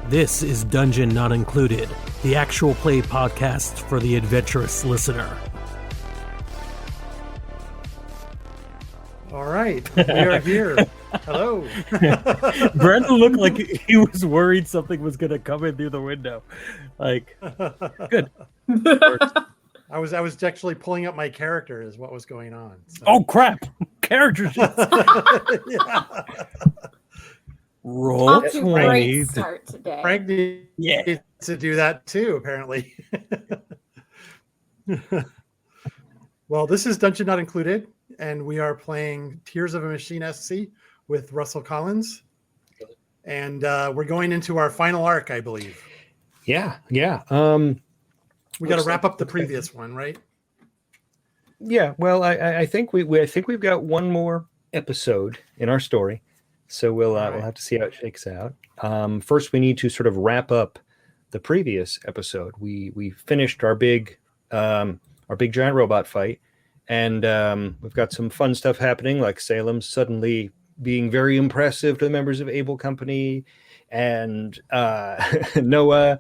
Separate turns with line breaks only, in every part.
This is Dungeon Not Included, the actual play podcast for the adventurous listener.
All right, we are here. Hello.
Brandon looked like he was worried something was going to come in through the window. Like, good.
I was actually pulling up my character is what was going on. So.
Oh, crap. Character sheets.
Yeah.
Roll
That's a
20.
great start today.
Frank needs to do that too, apparently. Well, this is Dungeon Not Included, and we are playing Tears of a Machine SC with Russell Collins. And we're going into our final arc, I believe.
Yeah.
We got to wrap up the previous one, right?
Yeah. Well, I think we've got one more episode in our story. So we'll have to see how it shakes out. First, we need to sort of wrap up the previous episode. We finished our big giant robot fight, and we've got some fun stuff happening, like Salem suddenly being very impressive to the members of Able Company, and Noah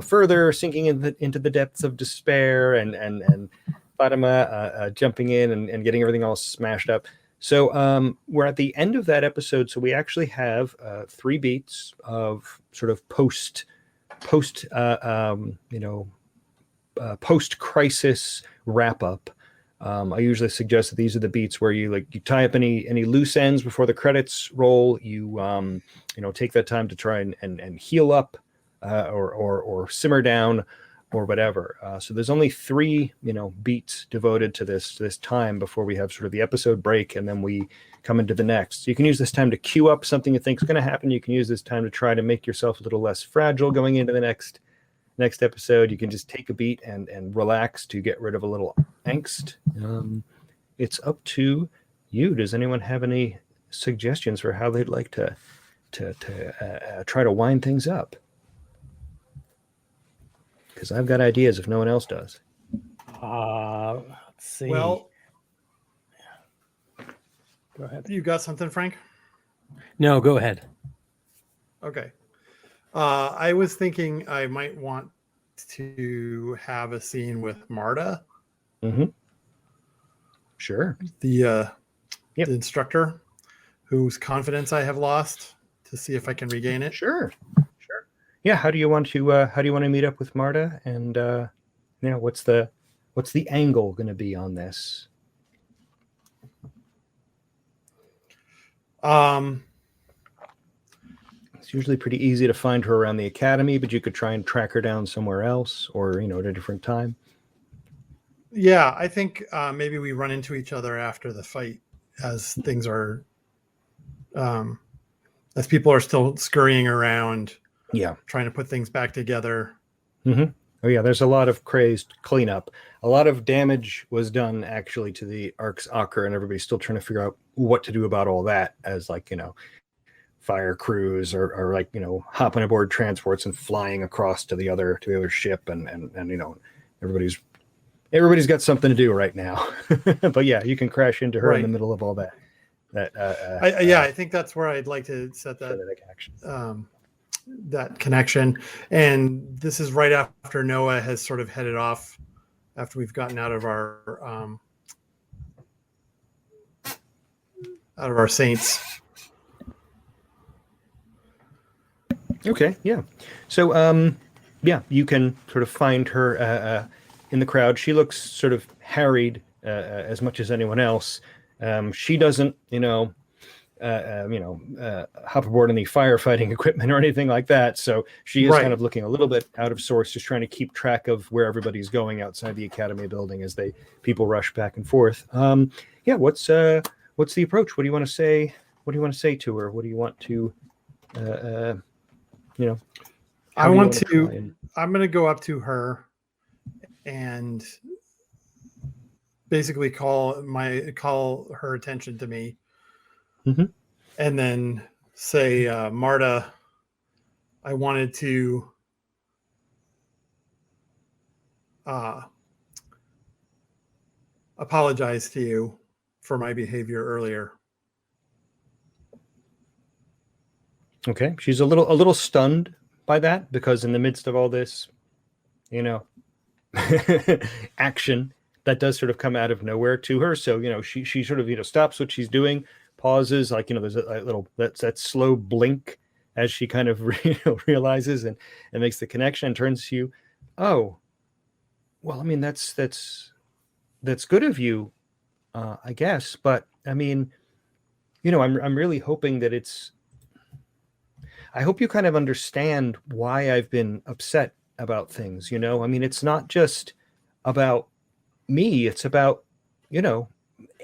further sinking into the depths of despair, and Fatima jumping in and getting everything all smashed up. So we're at the end of that episode. So we actually have 3 beats of sort of post crisis wrap up. I usually suggest that these are the beats where you tie up any loose ends before the credits roll. You take that time to try and heal up or simmer down or whatever. So there's only 3, beats devoted to this time before we have sort of the episode break, and then we come into the next. So you can use this time to queue up something you think is going to happen. You can use this time to try to make yourself a little less fragile going into the next episode. You can just take a beat and relax to get rid of a little angst. It's up to you. Does anyone have any suggestions for how they'd like to try to wind things up? Because I've got ideas if no one else does.
Let's see.
Well,
go ahead.
You got something, Frank?
No, go ahead.
Okay. I was thinking I might want to have a scene with Marta.
Mm-hmm. Sure.
The instructor whose confidence I have lost, to see if I can regain it.
Sure. Yeah. How do you want to meet up with Marta? And what's the angle going to be on this? It's usually pretty easy to find her around the academy, but you could try and track her down somewhere else, or at a different time.
Yeah, I think maybe we run into each other after the fight, as things are, as people are still scurrying around.
Yeah,
trying to put things back together.
Mm-hmm. Oh yeah, there's a lot of crazed cleanup. A lot of damage was done actually to the Ark's Ocker, and everybody's still trying to figure out what to do about all that, as fire crews or hopping aboard transports and flying across to the other ship, and everybody's got something to do right now. But yeah, you can crash into her in the middle of all that.
I think that's where I'd like to set that action. That connection. And this is right after Noah has sort of headed off, after we've gotten out of our saints.
Okay, yeah. So you can sort of find her in the crowd. She looks sort of harried as much as anyone else. She doesn't hop aboard in the firefighting equipment or anything like that. So she is kind of looking a little bit out of sorts, just trying to keep track of where everybody's going outside the academy building as people rush back and forth. What's the approach? What do you want to say? What do you want to say to her? What do you want to, I'm going to go up to her and
basically call her attention to me,
Mm-hmm.
and then say, Marta, I wanted to apologize to you for my behavior earlier.
Okay. She's a little stunned by that, because in the midst of all this, action that does sort of come out of nowhere to her. So, she sort of, stops what she's doing, pauses, like, there's a little, that slow blink as she kind of, realizes and makes the connection and turns to you. Oh, well, I mean, that's good of you, I guess. But I mean, I'm really hoping that I hope you kind of understand why I've been upset about things. I mean, it's not just about me, it's about,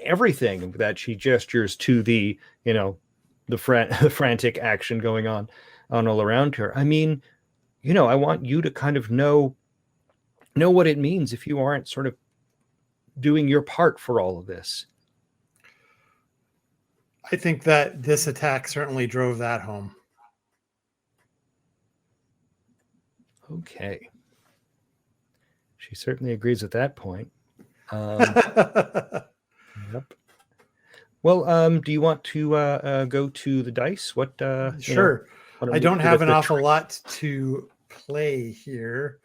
everything that she gestures to the, the frantic action going on all around her. I mean, I want you to kind of know what it means if you aren't sort of doing your part for all of this.
I think that this attack certainly drove that home.
Okay. She certainly agrees with that point. Yep. Well, do you want to go to the dice? What?
Sure. I don't have an awful lot to play here,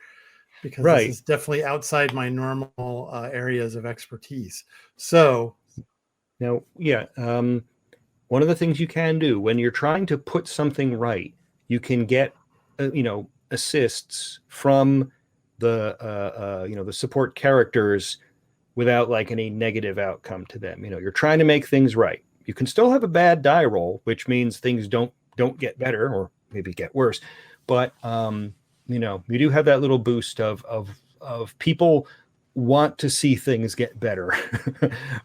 because this is definitely outside my normal areas of expertise. So
now, one of the things you can do when you're trying to put something right, you can get, assists from the the support characters without like any negative outcome to them. You're trying to make things right. You can still have a bad die roll, which means things don't get better, or maybe get worse. But you do have that little boost of people want to see things get better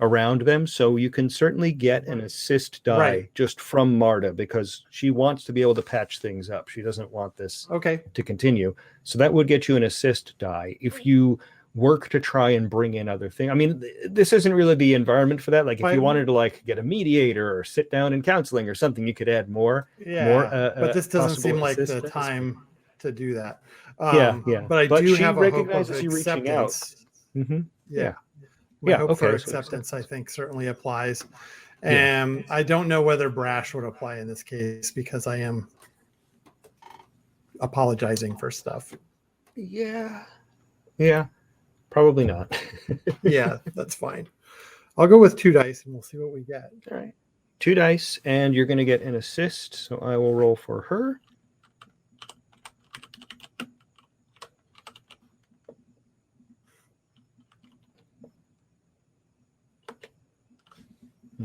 around them. So you can certainly get an assist die just from Marta, because she wants to be able to patch things up. She doesn't want this to continue. So that would get you an assist die. If you work to try and bring in other things, I mean, this isn't really the environment for that. Like if you wanted to like get a mediator or sit down in counseling or something, you could add more.
But this doesn't seem like the time to do that. But I do have a hope of acceptance.
Mm-hmm.
My hope for acceptance, I think, certainly applies. And I don't know whether brash would apply in this case, because I am apologizing for stuff.
Yeah, probably not.
Yeah, that's fine. I'll go with 2 dice and we'll see what we get.
All right, 2 dice, and you're going to get an assist. So I will roll for her.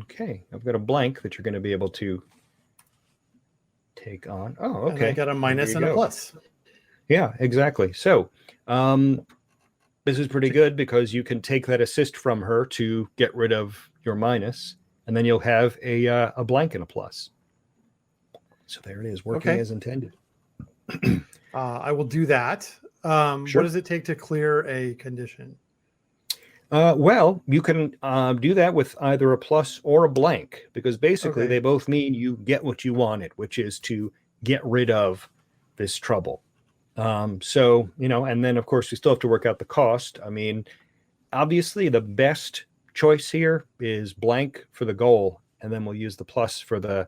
Okay, I've got a blank that you're going to be able to take on. Oh, okay.
And I got a minus and a plus.
Yeah, exactly. So this is pretty good, because you can take that assist from her to get rid of your minus, and then you'll have a blank and a plus. So there it is, working as intended.
I will do that. Sure. What does it take to clear a condition?
Well, you can do that with either a plus or a blank, because basically they both mean you get what you wanted, which is to get rid of this trouble. So, and then of course we still have to work out the cost. I mean, obviously the best choice here is blank for the goal, and then we'll use the plus for the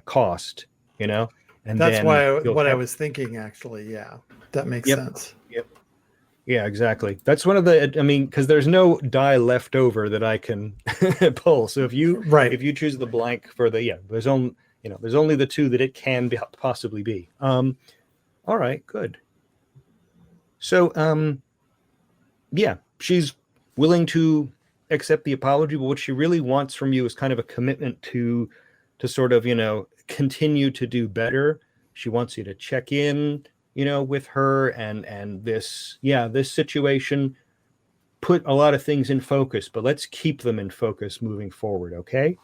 cost, and
that's what I was thinking, actually. Yeah, that makes sense.
Yep. Yeah, exactly. That's one of the, because there's no die left over that I can pull. So if you choose the blank for there's only the 2 that it can possibly be. All right, good. So, she's willing to accept the apology, but what she really wants from you is kind of a commitment to sort of, continue to do better. She wants you to check in, with her, and this situation put a lot of things in focus, but let's keep them in focus moving forward. Okay.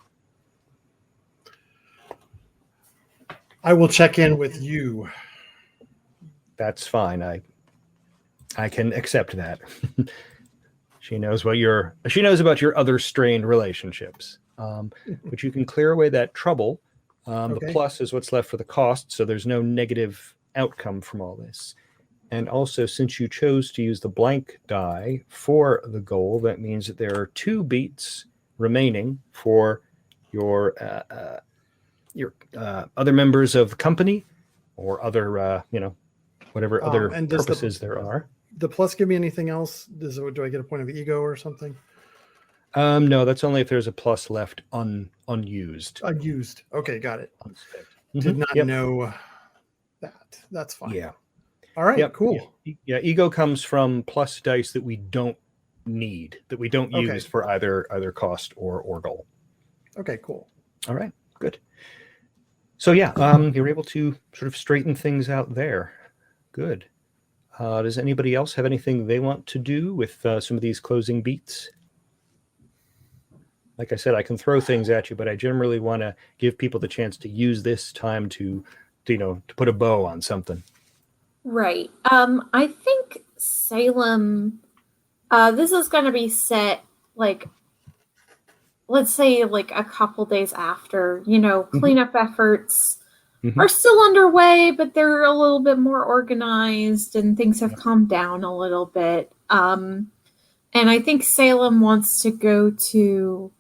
I will check in with you.
That's fine. I can accept that. She knows about your other strained relationships. But you can clear away that trouble. The plus is what's left for the cost, so there's no negative outcome from all this. And also, since you chose to use the blank die for the goal, that means that there are 2 beats remaining for your other members of the company or other, whatever other purposes there are.
The plus give me anything else? Do I get a point of ego or something?
No, that's only if there's a plus left unused.
Unused. Okay, got it.
Mm-hmm.
Did not know that. That's fine.
Yeah.
All right, cool.
Yeah, ego comes from plus dice that we don't need, that we don't use for either cost or goal.
Okay, cool.
All right, good. So you're able to sort of straighten things out there. Good. Does anybody else have anything they want to do with some of these closing beats? Like I said, I can throw things at you, but I generally want to give people the chance to use this time to put a bow on something.
Right. I think Salem, this is going to be set, like, let's say, like, a couple days after, cleanup efforts are still underway, but they're a little bit more organized and things have calmed down a little bit. And I think Salem wants to go to,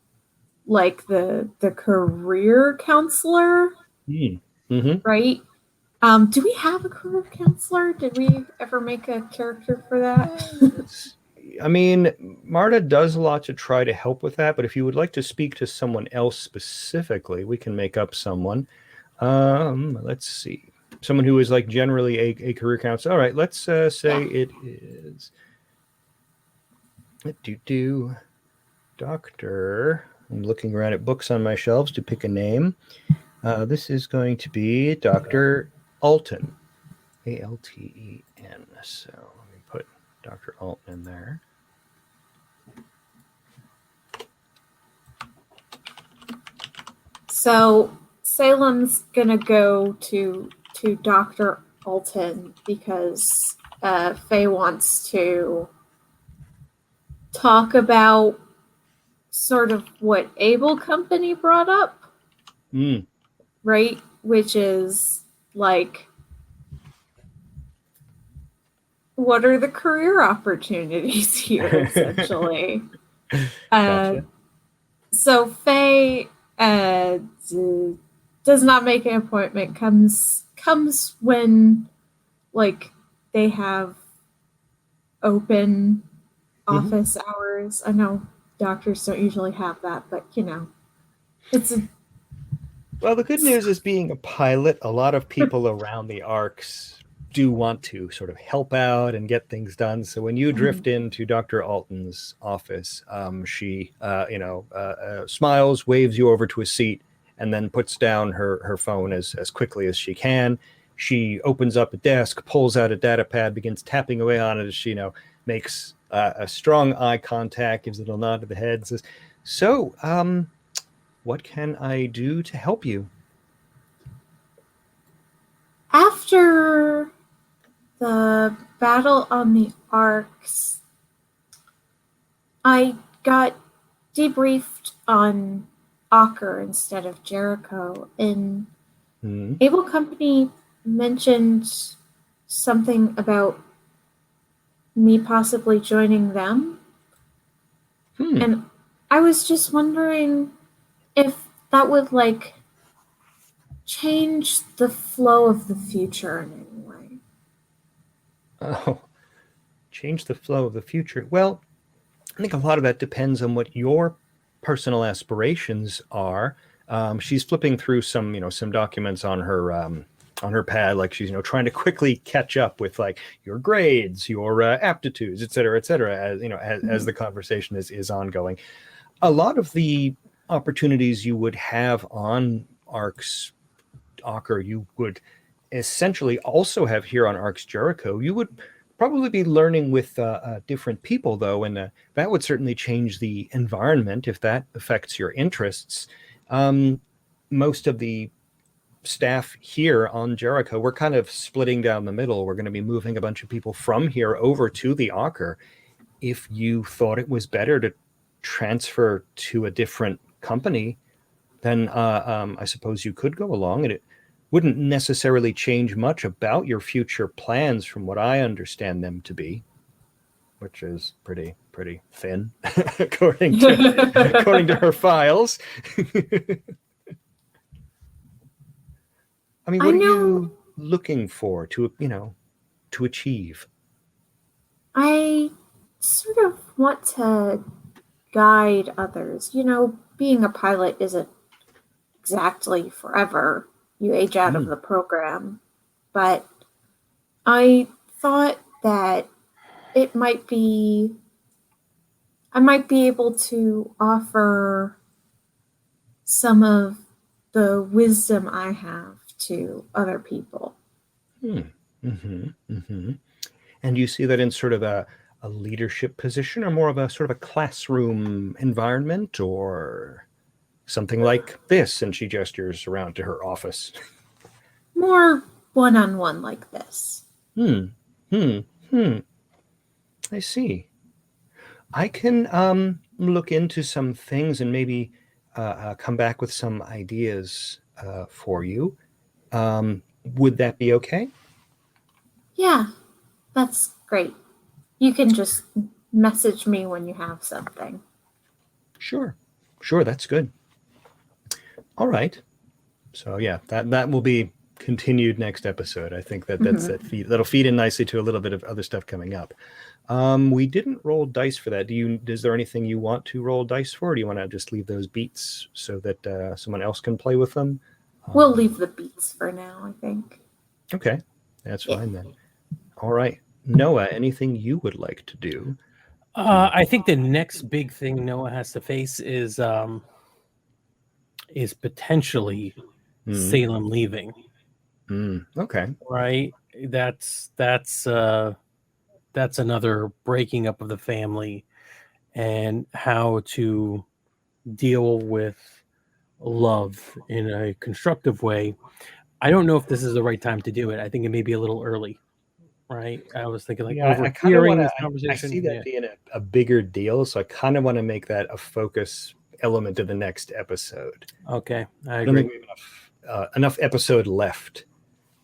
like, the career counselor, right? Do we have a career counselor? Did we ever make a character for that?
I mean, Marta does a lot to try to help with that, but if you would like to speak to someone else specifically, we can make up someone. Let's see. Someone who is like generally a career counselor. All right, let's say it is Dr. I'm looking around at books on my shelves to pick a name. This is going to be Dr. Alton, Alten. So let me put Dr. Alton in there.
So Salem's gonna go to Dr. Alton because Faye wants to talk about sort of what Able Company brought up, right? Which is like, what are the career opportunities here, essentially?
Gotcha.
So Faye does not make an appointment, comes when, like, they have open office hours. I know doctors don't usually have that, but
well, the good news is, being a pilot, a lot of people around the arcs do want to sort of help out and get things done. So when you drift into Dr. Alton's office, she smiles, waves you over to a seat, and then puts down her phone as quickly as she can. She opens up a desk, pulls out a data pad, begins tapping away on it as she makes a strong eye contact, gives a little nod to the head, says, "So, what can I do to help you?"
After the battle on the Arcs, I got debriefed on Ocker instead of Jericho, and Able Company mentioned something about me possibly joining them. And I was just wondering if that would, like, change the flow of the future in any way.
Oh, change the flow of the future. Well, I think a lot of that depends on what your personal aspirations are. She's flipping through some documents on her pad, like she's trying to quickly catch up with, like, your grades, your aptitudes, et cetera, as the conversation is ongoing. A lot of the opportunities you would have on Ocker, you would essentially also have here on Arcs Jericho. You would probably be learning with different people, though, and that would certainly change the environment if that affects your interests. Most of the staff here on Jericho, we're kind of splitting down the middle. We're going to be moving a bunch of people from here over to the Ocker. if you thought it was better to transfer to a different company, then I suppose you could go along, and it wouldn't necessarily change much about your future plans from what I understand them to be, which is pretty thin according to her files. I mean, what are you looking for to achieve?
I sort of want to guide others. Being a pilot isn't exactly forever. You age out of the program. But I thought that I might be able to offer some of the wisdom I have to other people.
And you see that in sort of a leadership position, or more of a sort of a classroom environment, or something like this? And she gestures around to her office.
More one-on-one like this.
I see. I can look into some things and maybe come back with some ideas for you. Would that be okay?
Yeah, that's great. You can just message me when you have something.
Sure, that's good. All right. So yeah, that will be continued next episode. I think that'll feed in nicely to a little bit of other stuff coming up. We didn't roll dice for that. Is there anything you want to roll dice for? Or do you want to just leave those beats so that someone else can play with them?
We'll leave the beats for now, I think.
Okay, that's fine then. All right, Noah, anything you would like to do?
I think the next big thing Noah has to face is potentially Salem leaving.
Okay.
Right. That's another breaking up of the family, and how to deal with love in a constructive way. I don't know if this is the right time to do it. I think it may be a little early. Right. I was thinking overhearing this conversation.
I see that being a bigger deal, so I kind of want to make that a focus element of the next episode.
Okay, I
don't
agree.
think we have enough episode left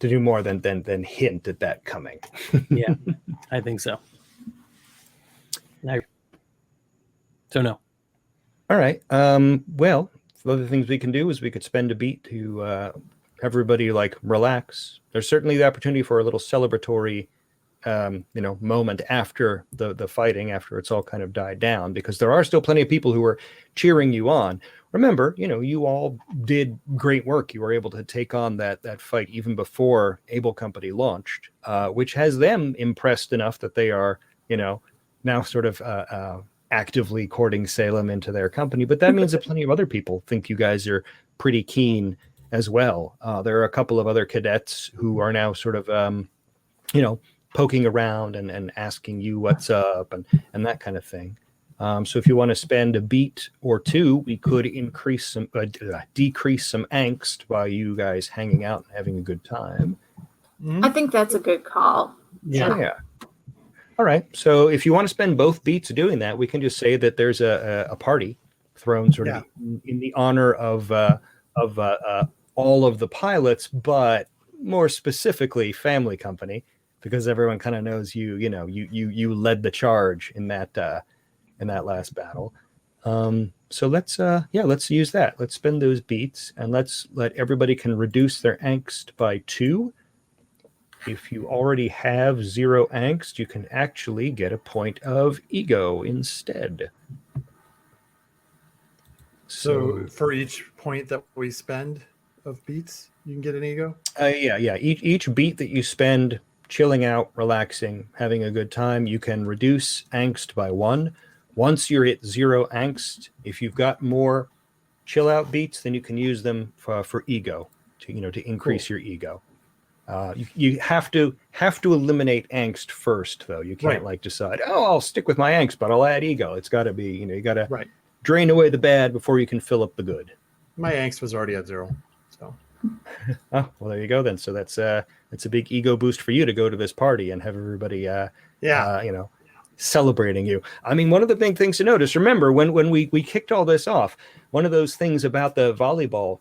to do more than hint at that coming.
Yeah, I think so. So no.
All right. Well, the other things we can do is we could spend a beat to have everybody relax. There's certainly the opportunity for a little celebratory moment after the fighting, after it's all kind of died down, because there are still plenty of people who are cheering you on. Remember, you all did great work. You were able to take on that fight even before Able Company launched, which has them impressed enough that they are, now sort of actively courting Salem into their company. But that means that plenty of other people think you guys are pretty keen as well. There are a couple of other cadets who are now sort of, poking around and asking you what's up and that kind of thing. So if you want to spend a beat or two, we could decrease some angst by you guys hanging out and having a good time.
I think that's a good call.
Yeah. All right. So if you want to spend both beats doing that, we can just say that there's a party thrown sort of in the honor of all of the pilots, but more specifically Family Company, because everyone kind of knows you led the charge in that last battle. So let's use that. Let's spend those beats, and let's let everybody can reduce their angst by 2. If you already have 0 angst, you can actually get a point of ego instead.
So for each point that we spend of beats, you can get an ego?
Yeah. Each beat that you spend chilling out, relaxing, having a good time, you can reduce angst by 1. Once you're at 0 angst, if you've got more chill out beats, then you can use them for ego to increase your ego. You have to eliminate angst first, though. You can't decide, I'll stick with my angst, but I'll add ego. It's got to be, you got to drain away the bad before you can fill up the good.
My angst was already at 0, so.
Oh, well, there you go then. So that's a big ego boost for you to go to this party and have everybody, celebrating you. I mean, one of the big things to notice, remember, when we kicked all this off, one of those things about the volleyball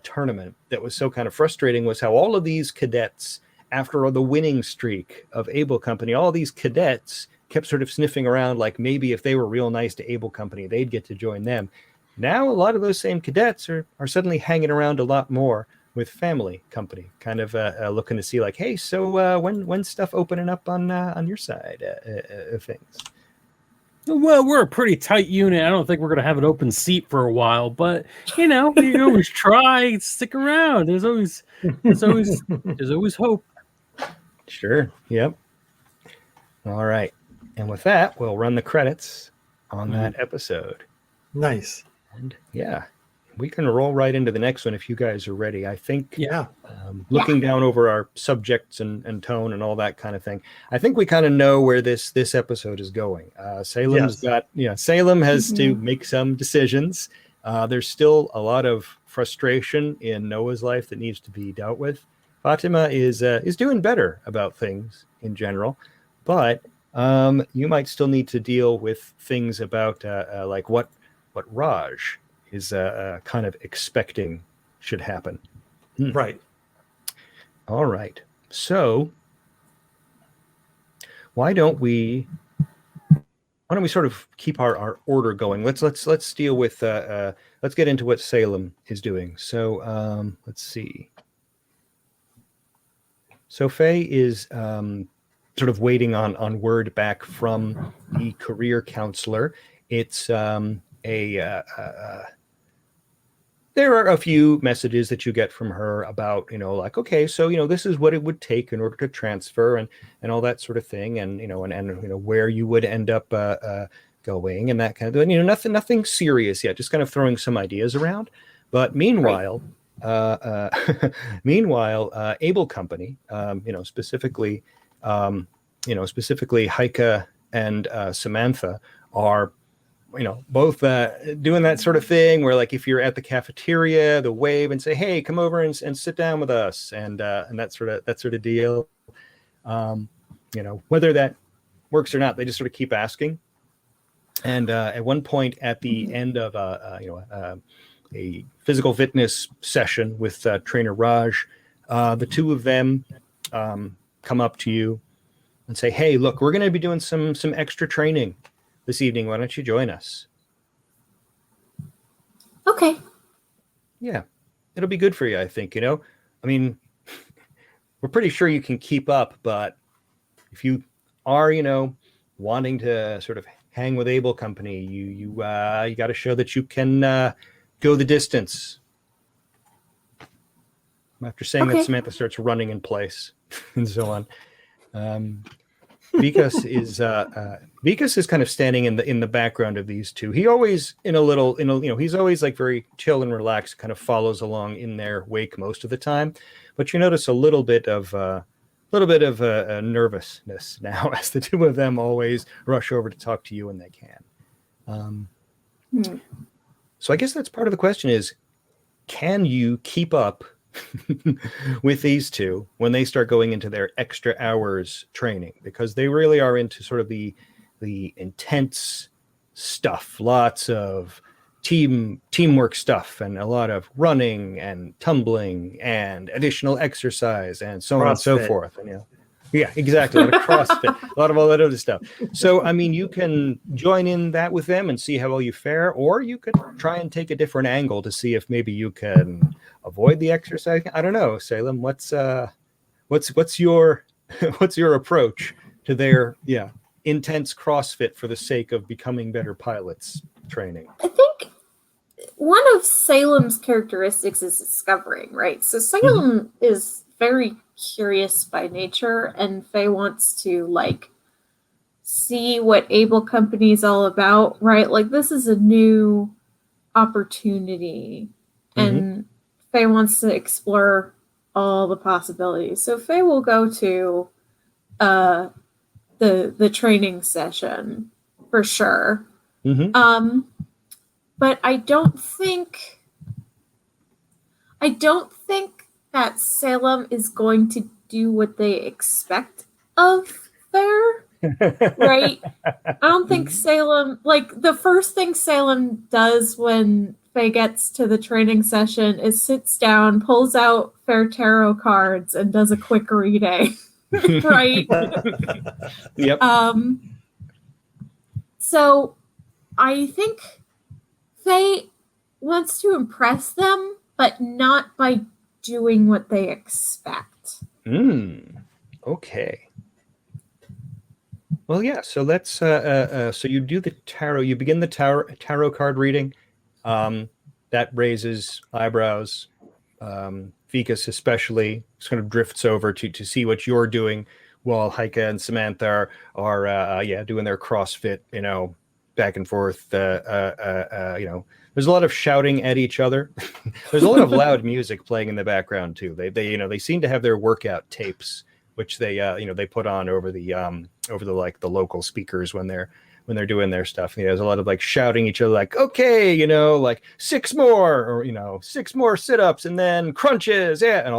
tournament that was so kind of frustrating was how all of these cadets, after the winning streak of Able Company, all these cadets kept sort of sniffing around like maybe if they were real nice to Able Company, they'd get to join them. Now, a lot of those same cadets are suddenly hanging around a lot more with Family Company, kind of looking to see like, hey, so when's stuff opening up on your side of things?
Well, we're a pretty tight unit. I don't think we're going to have an open seat for a while, but you always try, stick around. There's always hope.
Sure. Yep. All right. And with that, we'll run the credits on that episode.
Nice.
And yeah, we can roll right into the next one if you guys are ready. I think, looking down over our subjects and tone and all that kind of thing, I think we kind of know where this episode is going. Salem has to make some decisions. There's still a lot of frustration in Noah's life that needs to be dealt with. Fatima is doing better about things in general, but you might still need to deal with things about like what Raj is kind of expecting should happen.
Right.
All right. So why don't we sort of keep our order going? Let's deal with let's get into what Salem is doing. So let's see. So Faye is sort of waiting on word back from the career counselor. It's there are a few messages that you get from her about, like, okay, so, this is what it would take in order to transfer and all that sort of thing. And, and where you would end up going and that kind of thing. Nothing serious yet, just kind of throwing some ideas around. But meanwhile, Able Company, specifically Heike and Samantha are, both doing that sort of thing where, like, if you're at the cafeteria, they'll wave and say, hey, come over and sit down with us. And that sort of deal. Whether that works or not, they just sort of keep asking. And at one point at the end of a physical fitness session with trainer Raj, the two of them come up to you and say, hey, look, we're going to be doing some extra training this evening. Why don't you join us?
Okay.
Yeah, it'll be good for you, I think. I mean, we're pretty sure you can keep up, but if you are, wanting to sort of hang with Able Company, you got to show that you can go the distance. After saying that, Samantha starts running in place and so on. Vikas is kind of standing in the background of these two. He always he's always like very chill and relaxed, kind of follows along in their wake most of the time. But you notice a little bit of nervousness now as the two of them always rush over to talk to you when they can. So I guess that's part of the question is, can you keep up with these two when they start going into their extra hours training? Because they really are into sort of the intense stuff, lots of teamwork stuff, and a lot of running and tumbling and additional exercise and so on and so forth. And yeah, exactly. A lot of CrossFit, a lot of all that other stuff. So, I mean, you can join in that with them and see how well you fare, or you could try and take a different angle to see if maybe you can avoid the exercise. I don't know, Salem. What's your approach to their intense CrossFit for the sake of becoming better pilots training?
I think one of Salem's characteristics is discovering, right? So Salem is very curious by nature, and Faye wants to see what Able Company is all about, right? Like, this is a new opportunity, and Faye wants to explore all the possibilities. So Faye will go to the training session for sure. But I don't think that Salem is going to do what they expect of Faye. right? I don't think Salem, like the first thing Salem does when Faye gets to the training session is sits down, pulls out Fair Tarot cards, and does a quick reading, right?
Yep.
So I think Faye wants to impress them, but not by doing what they expect.
Okay. Well, yeah. So let's. So you do the tarot. You begin the tarot card reading. That raises eyebrows. Vicus especially sort of drifts over to see what you're doing, while Heike and Samantha are doing their CrossFit. Back and forth. There's a lot of shouting at each other. There's a lot of loud music playing in the background too. They seem to have their workout tapes, which they put on over the like the local speakers when they're doing their stuff. There's a lot of like shouting each other, like, okay, like 6 more, or 6 more sit-ups and then crunches, yeah, and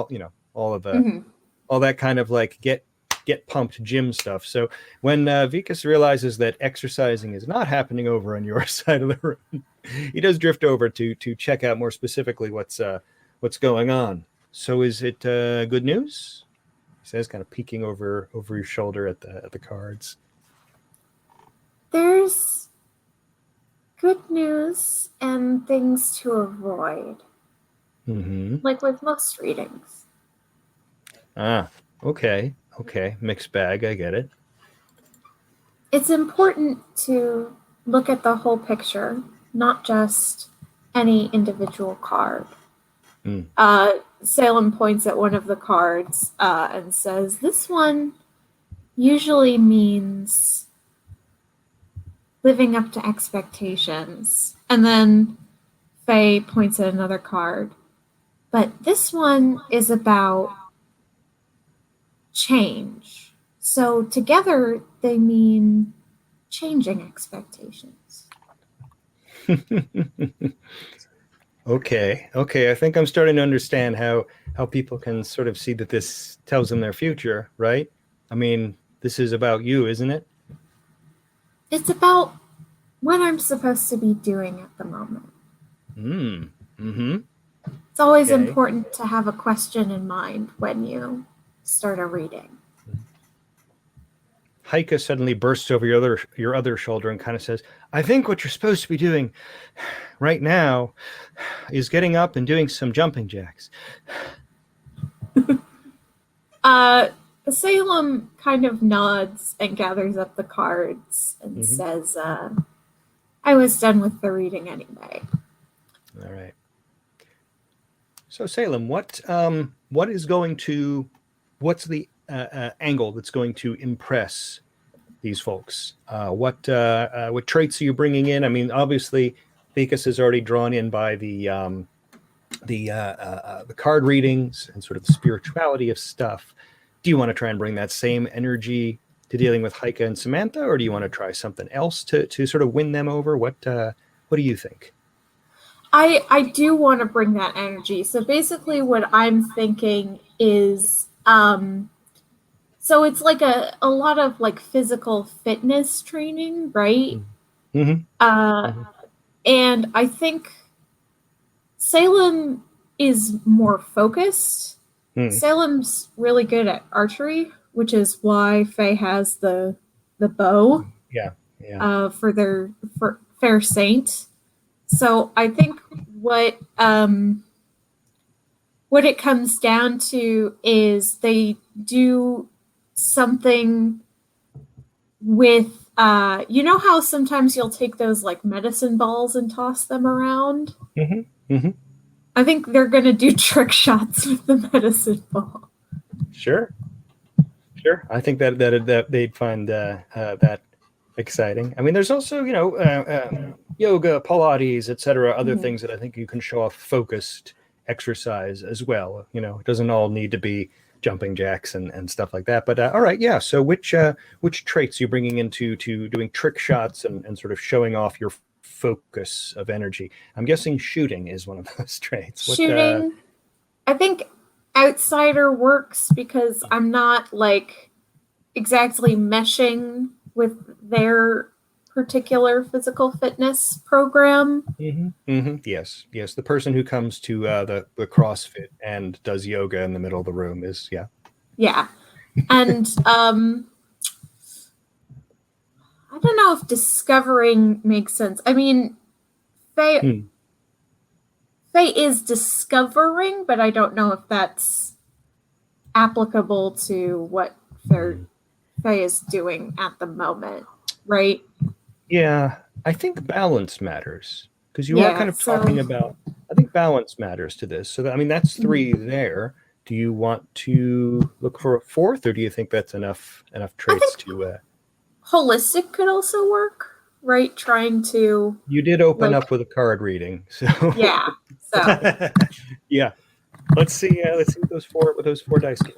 all of the all that kind of like get pumped gym stuff. So when Vicus realizes that exercising is not happening over on your side of the room, he does drift over to check out more specifically what's going on. So is it good news? He says, kind of peeking over your shoulder at the cards.
There's good news and things to avoid, like with most readings.
Okay, mixed bag. I get it.
It's important to look at the whole picture, not just any individual card. Salem points at one of the cards and says, "This one usually means living up to expectations." And then Faye points at another card. "But this one is about change." So together they mean changing expectations.
Okay. I think I'm starting to understand how people can sort of see that this tells them their future, right? I mean, this is about you, isn't it?
It's about what I'm supposed to be doing at the moment. It's always important to have a question in mind when you start a reading.
Heike suddenly bursts over your other shoulder and kind of says, "I think what you're supposed to be doing right now is getting up and doing some jumping jacks."
Salem kind of nods and gathers up the cards and says, "I was done with the reading anyway."
All right. So Salem, what's the angle that's going to impress these folks? What traits are you bringing in? I mean, obviously, Vicus is already drawn in by the card readings and sort of the spirituality of stuff. Do you want to try and bring that same energy to dealing with Heike and Samantha, or do you want to try something else to sort of win them over? What do you think?
I do want to bring that energy. So basically what I'm thinking is, so it's like a lot of like physical fitness training, right? And I think Salem is more focused. Salem's really good at archery, which is why Faye has the bow. For Fair Saint. So I think what it comes down to is they do something with you know how sometimes you'll take those like medicine balls and toss them around? I think they're going to do trick shots with the medicine ball.
Sure. I think that they'd find that exciting. I mean, there's also yoga, Pilates, etc., other things that I think you can show off focused exercise as well. It doesn't all need to be jumping jacks and stuff like that. But all right, yeah. So which traits are you bringing into doing trick shots and sort of showing off your focus of energy? I'm guessing shooting is one of those traits.
Shooting, I think outsider works because I'm not like exactly meshing with their particular physical fitness program.
Yes. The person who comes to the CrossFit and does yoga in the middle of the room is
Yeah. And I don't know if discovering makes sense. I mean, Faye is discovering, but I don't know if that's applicable to what Faye is doing at the moment, right?
Yeah, I think balance matters because you are kind of talking about. I think balance matters to this. So that's 3 there. Do you want to look for a 4th, or do you think that's enough traits to?
Holistic could also work, right? Trying to.
You did open up with a card reading, so
yeah. So
yeah, let's see what those 4 dice do.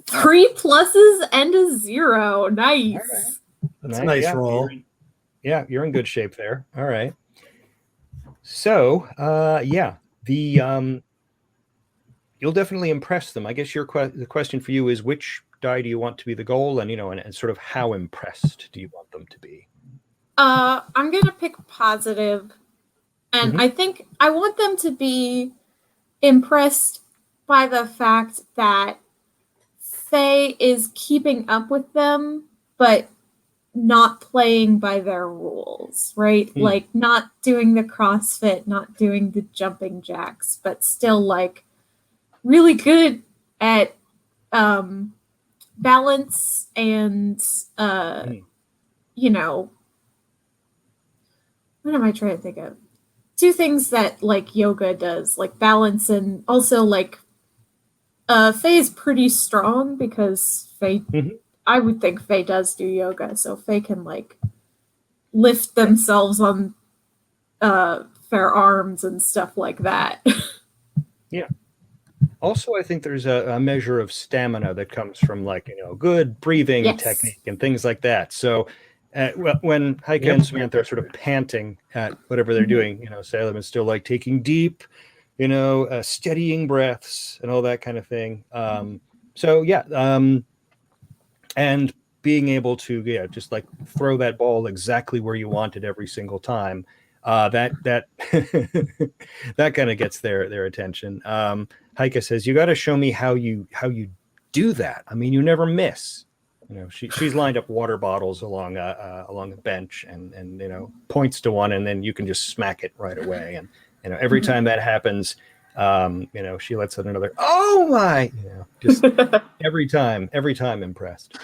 3 pluses and a 0. Nice.
All right.
That's a nice roll.
You're in good shape there. All right. So, you'll definitely impress them. I guess the question for you is, which die do you want to be the goal, and sort of how impressed do you want them to be?
I'm gonna pick positive, and I think I want them to be impressed by the fact that Faye is keeping up with them, but not playing by their rules, right? Like not doing the CrossFit, not doing the jumping jacks, but still like really good at balance and what am I trying to think of? 2 things that like yoga does, like balance, and also like Faye is pretty strong because Faye I would think Faye does do yoga, so Faye can like lift themselves on fair arms and stuff like that.
Yeah. Also, I think there's a measure of stamina that comes from good breathing technique and things like that. So when Heike and Samantha are sort of panting at whatever they're doing, Salem is still like taking deep, steadying breaths and all that kind of thing. And being able to just like throw that ball exactly where you want it every single time, that that kind of gets their attention. Heike says, "You got to show me how you do that. I mean, you never miss." She's lined up water bottles along a bench and points to one, and then you can just smack it right away. And every time that happens, she lets out another, "Oh my!" Just every time impressed.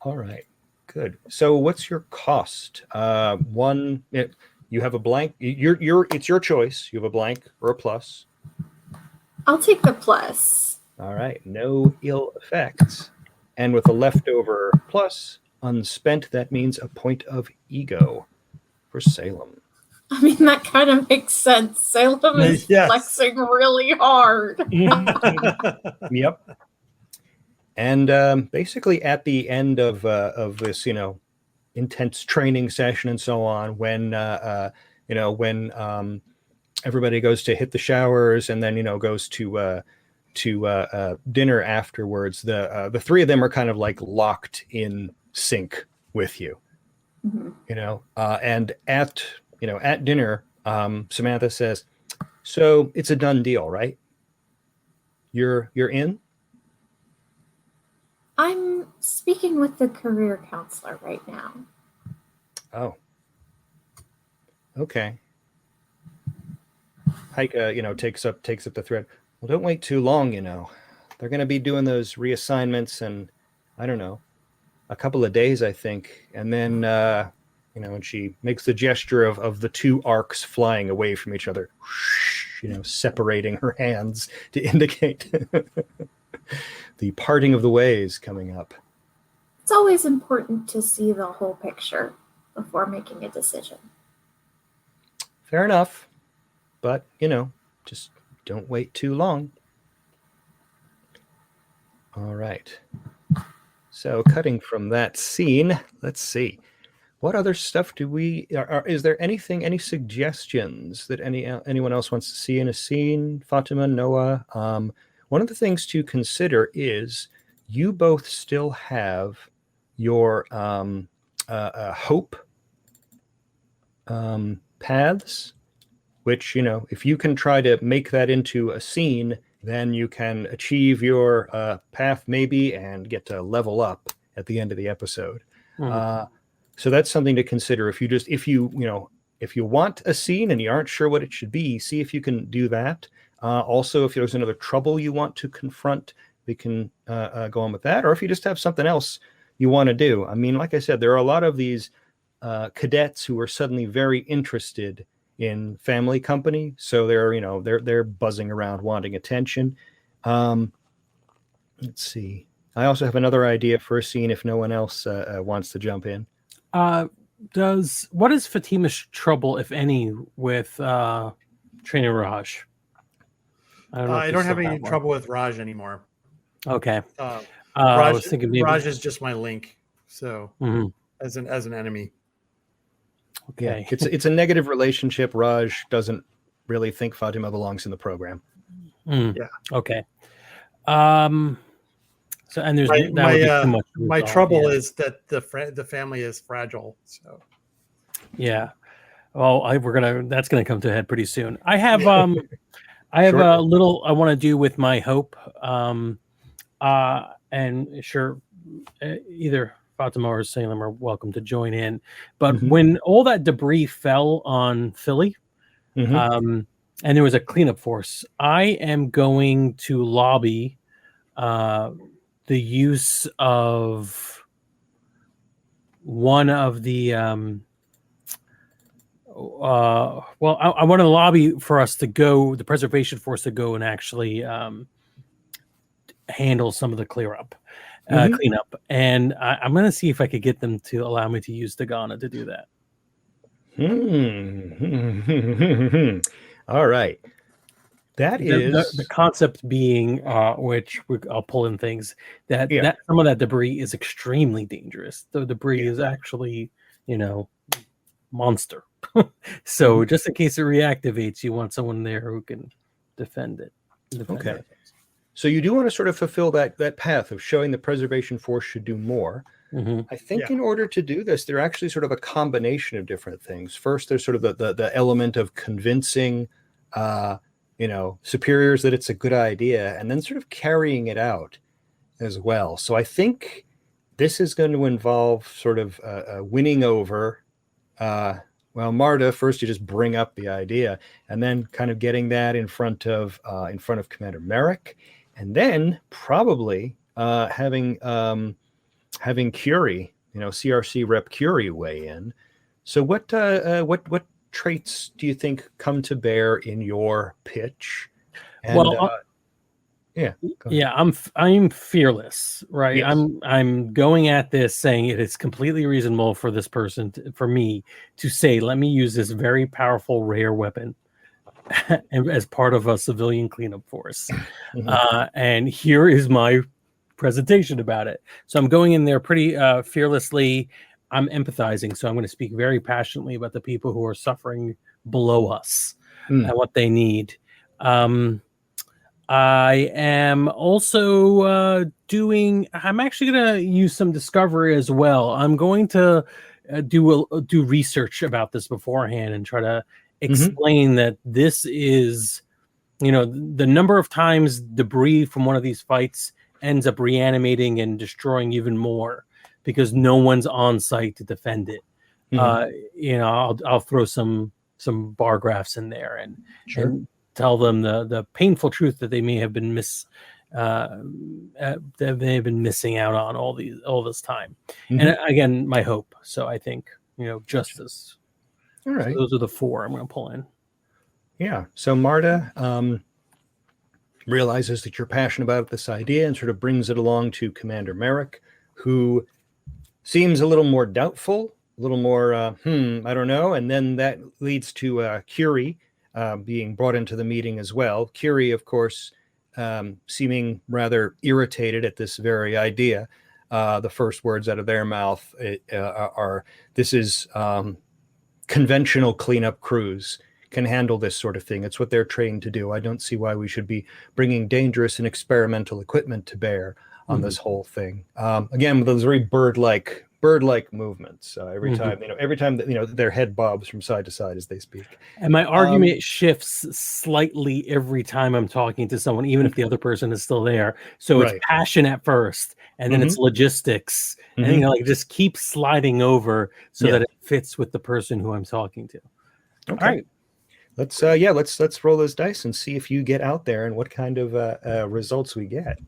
All right, good. So what's your cost? You have a blank. It's your choice. You have a blank or a plus.
I'll take the plus.
All right, no ill effects. And with a leftover plus unspent, that means a point of ego for Salem.
I mean, that kind of makes sense. Salem is flexing really hard.
Yep. And basically at the end of this, intense training session and so on, when everybody goes to hit the showers and then goes to dinner afterwards, the 3 of them are kind of like locked in sync with you, and at dinner, Samantha says, "So it's a done deal, right? You're in?"
I'm speaking with the career counselor right now.
Oh. Okay. Heike, takes up the thread. Well, don't wait too long, They're going to be doing those reassignments in, I don't know, a couple of days, I think. And then, and she makes the gesture of the 2 arcs flying away from each other, separating her hands to indicate the parting of the ways coming up.
It's always important to see the whole picture before making a decision.
Fair enough. But, just don't wait too long. All right. So cutting from that scene, let's see. What other stuff do is there any suggestions that anyone else wants to see in a scene? Fatima, Noah? One of the things to consider is you both still have your hope paths, which, if you can try to make that into a scene, then you can achieve your path maybe and get to level up at the end of the episode. So that's something to consider. If you want a scene and you aren't sure what it should be, see if you can do that. Also, if there's another trouble you want to confront, we can go on with that. Or if you just have something else you want to do. I mean, like I said, there are a lot of these cadets who are suddenly very interested in family company. So they're buzzing around wanting attention. Let's see. I also have another idea for a scene if no one else wants to jump in.
What is Fatima's trouble, if any, with training Raj?
I don't have any trouble with Raj anymore.
Okay.
Raj,
I was thinking maybe
Raj is just my link. So as an enemy.
Okay.
Yeah, it's a negative relationship. Raj doesn't really think Fatima belongs in the program.
Yeah.
Okay. So, and there's
my trouble is that the family is fragile. So.
Yeah. Well, that's gonna come to a head pretty soon. I have a little I want to do with my hope. And sure, either Fatima or Salem are welcome to join in. But when all that debris fell on Philly, and there was a cleanup force, I am going to lobby the use of one of the I want to lobby for us to go, the preservation force to go and actually handle some of the cleanup. And I'm going to see if I could get them to allow me to use Dagana to do that.
All right. That is
the concept being, which I'll pull in things that some of that debris is extremely dangerous. The debris is actually, monster. So just in case it reactivates, you want someone there who can defend it.
Okay. So you do want to sort of fulfill that path of showing the preservation force should do more. I think in order to do this, they're actually sort of a combination of different things. First, there's sort of the element of convincing superiors that it's a good idea, and then sort of carrying it out as well. So I think this is going to involve sort of winning over. Marta, first you just bring up the idea, and then kind of getting that in front of Commander Merrick, and then probably having Curie, CRC Rep Curie weigh in. So what traits do you think come to bear in your pitch? And,
I'm fearless, right?
Yes.
I'm going at this saying it is completely reasonable for this person for me to say, let me use this very powerful rare weapon as part of a civilian cleanup force. And here is my presentation about it. So I'm going in there pretty fearlessly. I'm empathizing, so I'm going to speak very passionately about the people who are suffering below us and what they need. I am also I'm actually going to use some discovery as well. I'm going to do research about this beforehand and try to explain that this is, the number of times debris from one of these fights ends up reanimating and destroying even more because no one's on site to defend it. I'll throw some bar graphs in there and tell them the painful truth that they may have been missing out on all this time. And again, my hope. So I think justice.
All right.
So those are the four I'm going to pull in.
Yeah. So Marta realizes that you're passionate about this idea and sort of brings it along to Commander Merrick, who seems a little more doubtful, a little more, I don't know. And then that leads to Curie being brought into the meeting as well. Curie, of course, seeming rather irritated at this very idea. The first words out of their mouth are, this is conventional cleanup crews can handle this sort of thing. It's what they're trained to do. I don't see why we should be bringing dangerous and experimental equipment to bear on this whole thing. Again, with those very bird-like movements. Every time that, their head bobs from side to side as they speak.
And my argument shifts slightly every time I'm talking to someone, even if the other person is still there. So it's passion at first, and then it's logistics, and it just keeps sliding over so that it fits with the person who I'm talking to.
Okay. All right. Let's roll those dice and see if you get out there and what kind of results we get.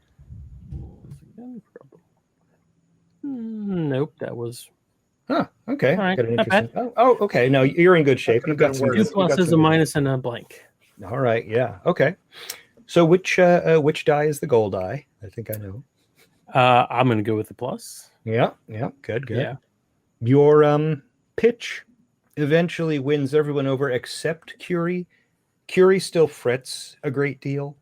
Nope, that was.
Huh. Okay.
All right,
got an interesting. Oh, okay. No, you're in good shape. You've got some
2 pluses, a minus, and a blank.
All right. Yeah. Okay. So which die is the goal die? I think I know.
I'm going to go with the plus.
Yeah. Yeah. Good.
Yeah.
Your pitch eventually wins everyone over except Curie. Curie still frets a great deal.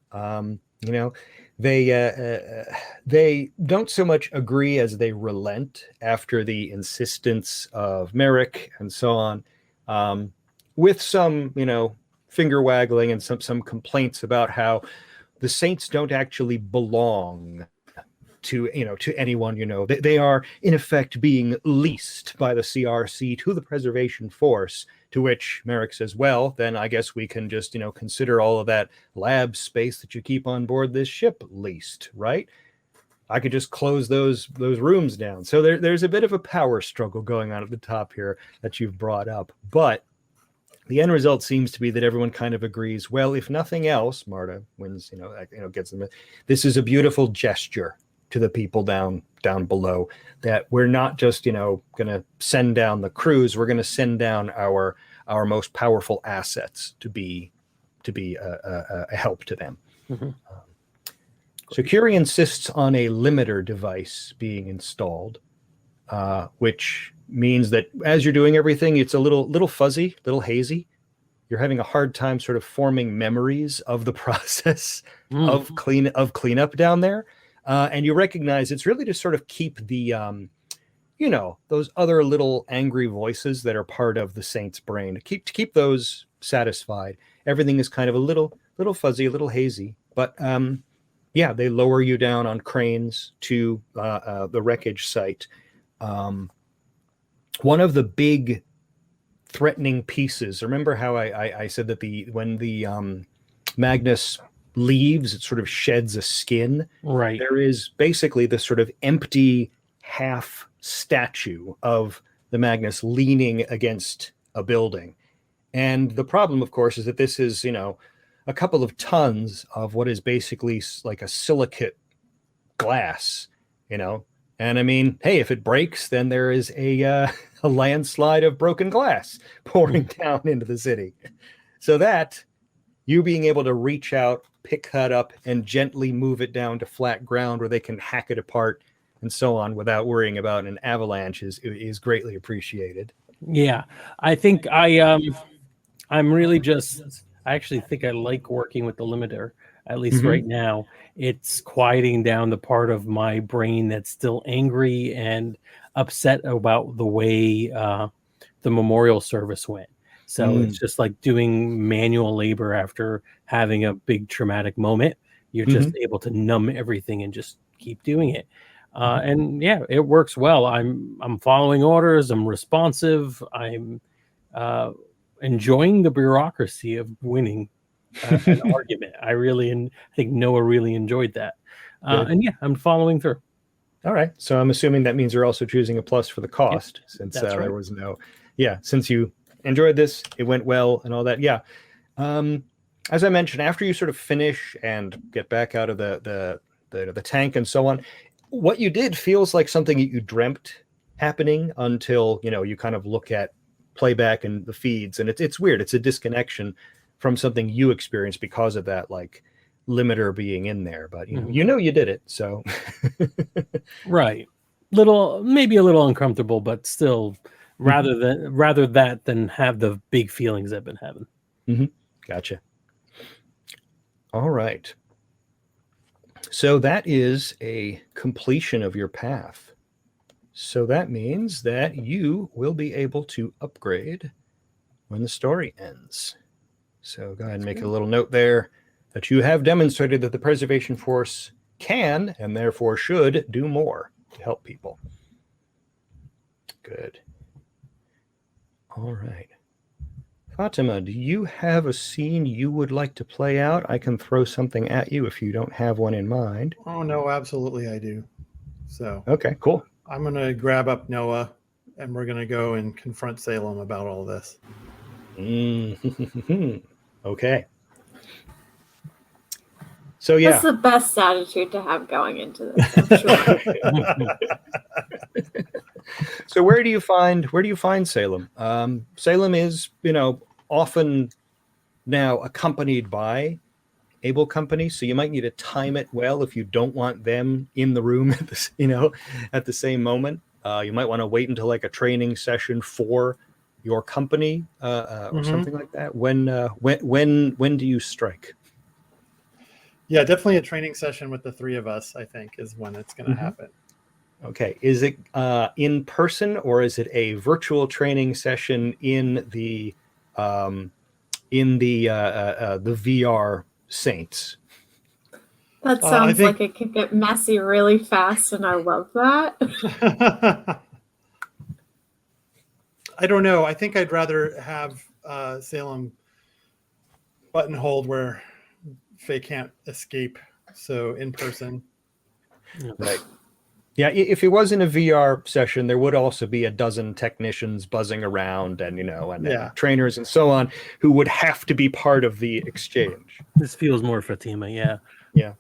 They don't so much agree as they relent after the insistence of Merrick and so on, with some, finger waggling and some complaints about how the Saints don't actually belong to anyone. They are in effect being leased by the CRC to the Preservation Force. To which Merrick says, well, then I guess we can just, consider all of that lab space that you keep on board this ship leased, right? I could just close those rooms down. So there's a bit of a power struggle going on at the top here that you've brought up. But the end result seems to be that everyone kind of agrees, well, if nothing else, Marta wins, gets them. This is a beautiful gesture to the people down below, that we're not just going to send down the crews, we're going to send down our most powerful assets to be a help to them. So Curie insists on a limiter device being installed, which means that as you're doing everything, it's a little fuzzy, little hazy. You're having a hard time sort of forming memories of the process of cleanup down there. And you recognize it's really to sort of keep the, those other little angry voices that are part of the Saint's brain, to keep those satisfied. Everything is kind of a little fuzzy, a little hazy, but they lower you down on cranes to the wreckage site. One of the big threatening pieces. Remember how I said that when the Magnus leaves, it sort of sheds a skin.
Right.
There is basically this sort of empty half statue of the Magnus leaning against a building. And the problem, of course, is that this is, a couple of tons of what is basically like a silicate glass, And I mean, hey, if it breaks, then there is a landslide of broken glass pouring down into the city. So that you being able to reach out, pick that up, and gently move it down to flat ground where they can hack it apart and so on without worrying about an avalanche is greatly appreciated.
Yeah, I think I'm really I actually think I like working with the limiter, at least right now. It's quieting down the part of my brain that's still angry and upset about the way the memorial service went. So it's just like doing manual labor after having a big traumatic moment. You're just able to numb everything and just keep doing it. And yeah, it works well. I'm following orders. I'm responsive. I'm enjoying the bureaucracy of winning an argument. I think Noah really enjoyed that. And yeah, I'm following through.
All right. So I'm assuming that means you're also choosing a plus for the cost, since
right.
There was since you enjoyed this, it went well and all that. Yeah. As I mentioned, after you sort of finish and get back out of the tank and so on, what you did feels like something that you dreamt happening until, you kind of look at playback and the feeds, and it's weird. It's a disconnection from something you experienced because of that, like, limiter being in there, but you did it. So
right. Maybe a little uncomfortable, but still rather that than have the big feelings I've been having.
Gotcha. All right. So that is a completion of your path. So that means that you will be able to upgrade when the story ends. So go ahead and make a little note there that you have demonstrated that the Preservation Force can and therefore should do more to help people. Good. All right. Fatima, do you have a scene you would like to play out? I can throw something at you if you don't have one in mind.
Oh, no, absolutely I do. So
Okay, cool.
I'm going to grab up Noah, and we're going to go and confront Salem about all this.
Okay. So yeah.
That's the best attitude to have going into this, I'm sure.
So where do you find Salem? Salem is, often now accompanied by able company, so you might need to time it well if you don't want them in the room at the same moment. You might want to wait until like a training session for your company or something like that. When do you strike?
Yeah, definitely a training session with the three of us, I think, is when it's going to happen.
Okay. Is it in person or is it a virtual training session in the VR Saints?
That sounds like it could get messy really fast, and I love that.
I don't know. I think I'd rather have Salem buttonholed where Faye can't escape. So in person.
Right. Yeah, if it was in a VR session, there would also be a dozen technicians buzzing around and trainers and so on who would have to be part of the exchange.
This feels more Fatima, yeah.
Yeah.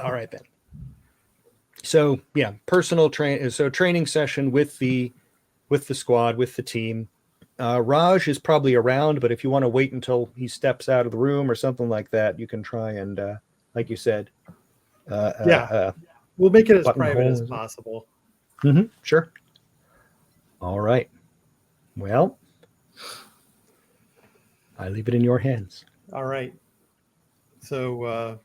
All right then. So yeah, training session with the squad, with the team. Raj is probably around, but if you want to wait until he steps out of the room or something like that, you can try and like you said.
We'll make it as private as possible.
Sure. All right. Well, I leave it in your hands.
All right. So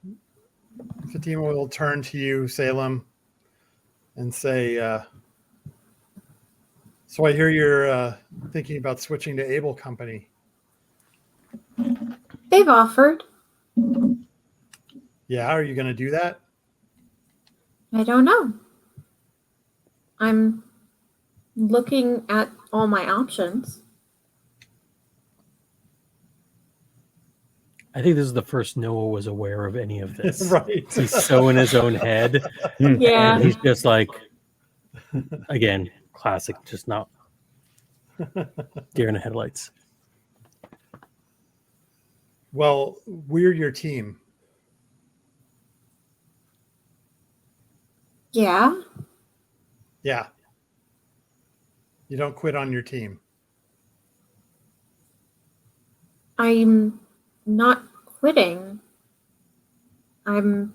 Fatima will turn to you, Salem, and say, so I hear you're thinking about switching to Able Company.
They've offered.
Yeah, are you going to do that?
I don't know. I'm looking at all my options.
I think this is the first Noah was aware of any of this.
Right.
He's so in his own head.
Yeah.
And he's just like, again, classic, just not deer in the headlights.
Well, we're your team.
Yeah.
Yeah. You don't quit on your team.
I'm not quitting. An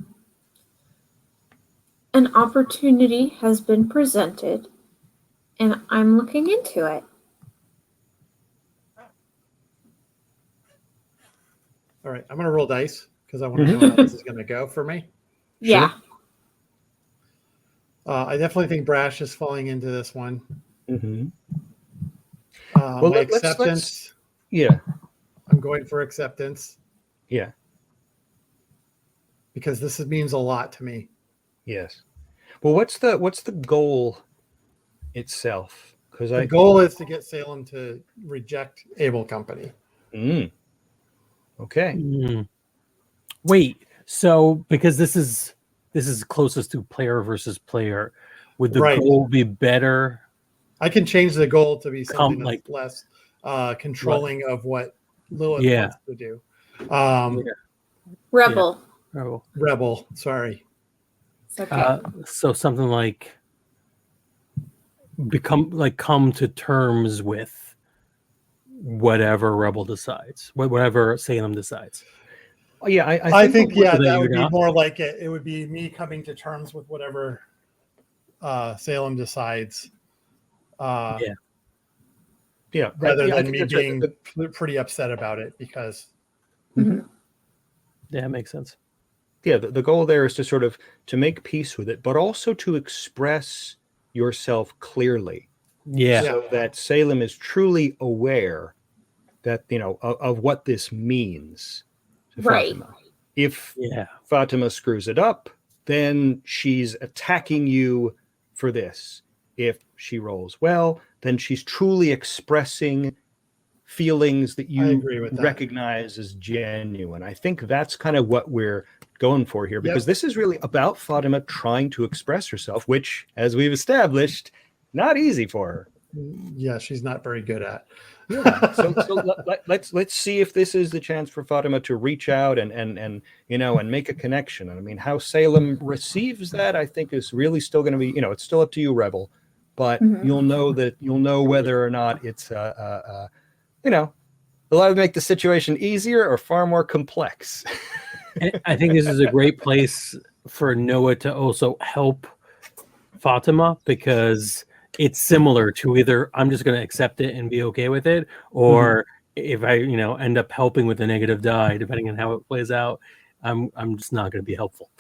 opportunity has been presented, and I'm looking into it.
All right, I'm going to roll dice because I want to know how this is going to go for me.
Yeah.
Sure.
I definitely think Brash is falling into this one.
Mm-hmm.
My acceptance.
Yeah.
I'm going for acceptance.
Yeah.
Because this means a lot to me.
Yes. Well, what's the goal itself? Because
the goal is to get Salem to reject Able Company.
Okay.
Wait. So because this is closest to player versus player, would the goal be better?
I can change the goal to be something that's less controlling of what Lilith wants to do.
Rebel.
Rebel. Sorry.
It's okay.
So something like come to terms with whatever Rebel decides, whatever Salem decides.
Oh, yeah,
I think that would be more like it. It would be me coming to terms with whatever Salem decides. Rather than me being pretty upset about it because.
Yeah, it makes sense.
Yeah, the goal there is to sort of to make peace with it, but also to express yourself clearly.
Yeah.
So that Salem is truly aware that, of what this means to
right.
Fatima. If Fatima screws it up, then she's attacking you for this. If she rolls well, then she's truly expressing feelings that
I
you
agree with that.
recognize as genuine. I think that's kind of what we're going for here, because this is really about Fatima trying to express herself, which, as we've established, not easy for her.
Yeah, she's not very good at.
Yeah. So let's see if this is the chance for Fatima to reach out and make a connection. And I mean, how Salem receives that, I think, is really still going to be, it's still up to you, Rebel. But you'll know whether or not it's it'll either make the situation easier or far more complex.
I think this is a great place for Noah to also help Fatima, because it's similar to either I'm just going to accept it and be okay with it, or if I, end up helping with a negative die, depending on how it plays out, I'm just not going to be helpful.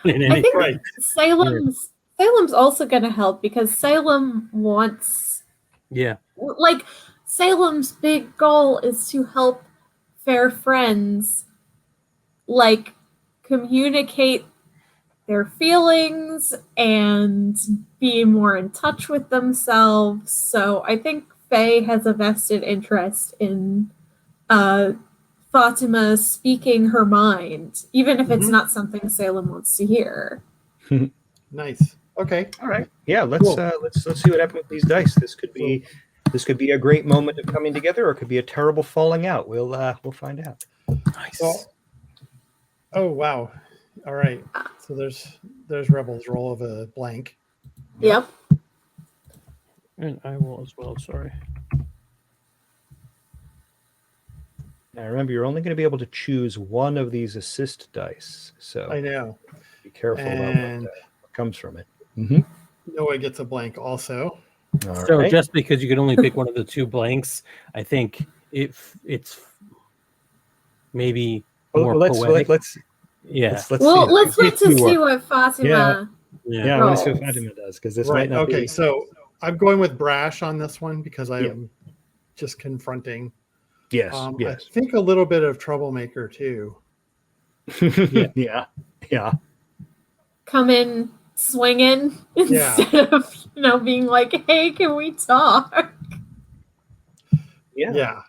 I think Salem's also going to help, because Salem wants, like, Salem's big goal is to help fair friends, like, communicate their feelings and be more in touch with themselves. So I think Faye has a vested interest in Fatima speaking her mind, even if it's not something Salem wants to hear.
Nice. Okay.
All right. Yeah. Let's see what happens with these dice. This could be a great moment of coming together, or it could be a terrible falling out. We'll find out.
Nice.
Well, oh wow. All right. So there's Rebel's roll of a blank.
Yep.
And I will as well. Sorry.
Now remember, you're only going to be able to choose one of these assist dice. So
I know.
Be careful about what comes from it.
Noah gets a blank also.
All right. Just because you can only pick one of the two blanks, I think it's maybe more poetic.
Let's
wait to see what Fatima.
Yeah, I want to see what Fatima does, because this might not be.
So I'm going with brash on this one, because I am just confronting.
Yes.
I think a little bit of troublemaker too.
Yeah.
Come in swinging instead of being like, "Hey, can we talk?"
Yeah.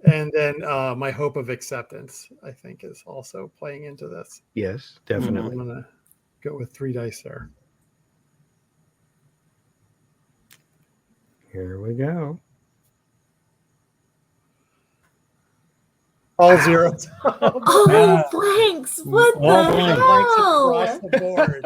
And then my hope of acceptance, I think, is also playing into this.
Yes, definitely.
I'm gonna go with 3 dice there.
Here we go.
All zeros.
Blanks. What the hell?
Blanks across the board.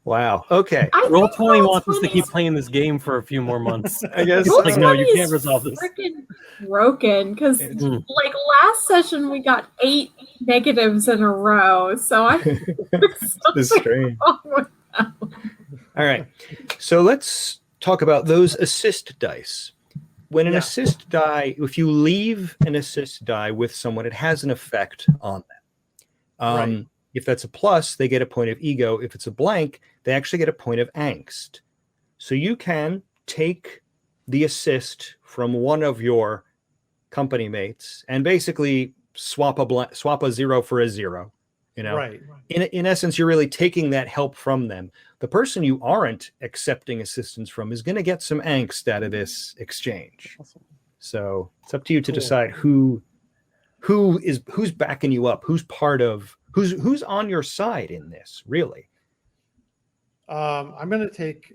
Wow. Okay.
Roll20 wants us to keep playing this game for a few more months. I guess. Like, no, you can't resolve this.
Freaking broken, because like last session we got 8 negatives in a row. So I
This is strange. All right. So let's talk about those assist dice. When an assist die, if you leave an assist die with someone, it has an effect on them. If that's a plus, they get a point of ego. If it's a blank, they actually get a point of angst. So you can take the assist from one of your company mates and basically swap a 0 for a 0. In essence, you're really taking that help from them. The person you aren't accepting assistance from is going to get some angst out of this exchange. So it's up to you to decide who's backing you up, who's on your side in this, really.
I'm going to take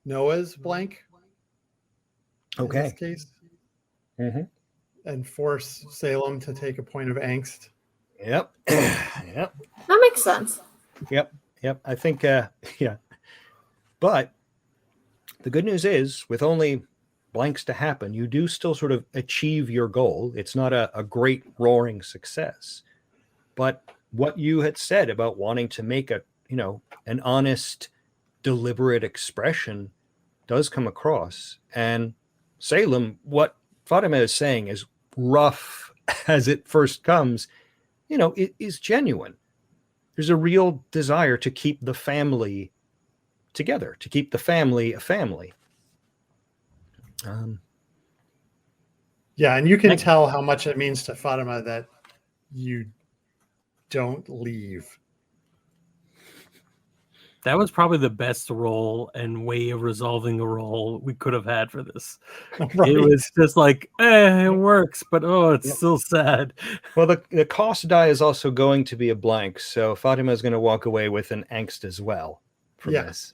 Noah's blank.
Okay.
In this case. And force Salem to take a point of angst.
Yep.
That makes sense.
Yep. I think, But the good news is, with only blanks to happen, you do still sort of achieve your goal. It's not a great roaring success. But what you had said about wanting to make an honest, deliberate expression does come across. And Salem, what Fatima is saying, is rough as it first comes, it is genuine. There's a real desire to keep the family together, to keep the family a family.
And you can tell how much it means to Fatima that you don't leave.
That was probably the best role and way of resolving a role we could have had for this.
Right.
It was just like, it works, but it's still sad.
Well, the cost die is also going to be a blank, so Fatima is going to walk away with an angst as well from this.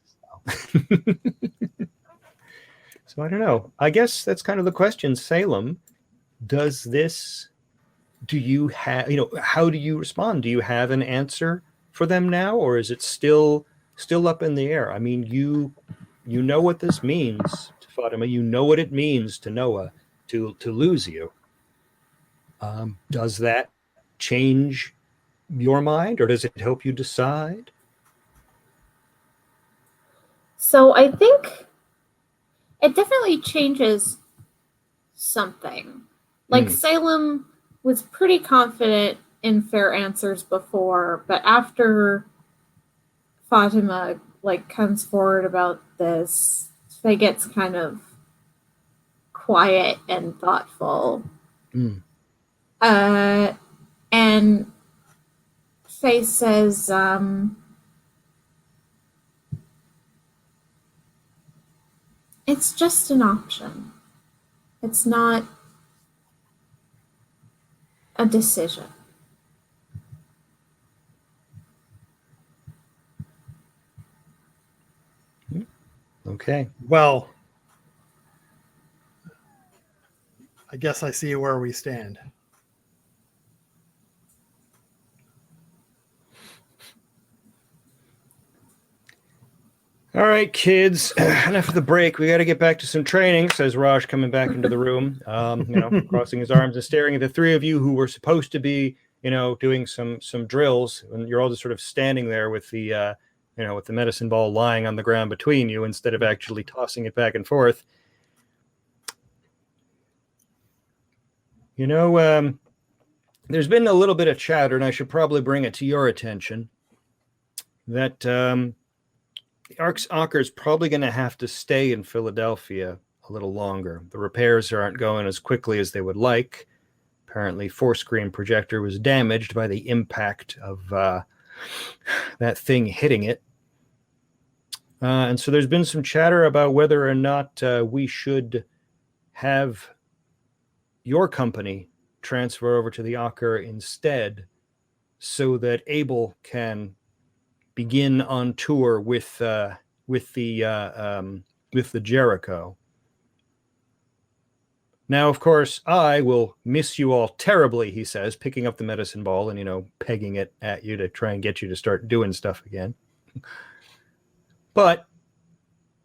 So I don't know. I guess that's kind of the question. Salem, do you have, how do you respond? Do you have an answer for them now, or is it still up in the air? I mean, you know what this means to Fatima. You know what it means to Noah to lose you. Does that change your mind, or does it help you decide?
So I think it definitely changes something. Like Salem was pretty confident in fair answers before, but after Fatima comes forward about this, Faye gets kind of quiet and thoughtful. And Faye says, it's just an option. It's not a decision.
Okay.
Well, I guess I see where we stand.
All right, kids, enough of the break. We got to get back to some training, says Raj, coming back into the room, crossing his arms and staring at the three of you who were supposed to be, doing some drills. And you're all just sort of standing there with the, with the medicine ball lying on the ground between you instead of actually tossing it back and forth. There's been a little bit of chatter, and I should probably bring it to your attention, that the Ocker is probably going to have to stay in Philadelphia a little longer. The repairs aren't going as quickly as they would like. Apparently, 4-screen projector was damaged by the impact of that thing hitting it. And so there's been some chatter about whether or not we should have your company transfer over to the Ocker instead, so that Abel can begin on tour with the Jericho. Now, of course, I will miss you all terribly, he says, picking up the medicine ball and, pegging it at you to try and get you to start doing stuff again. But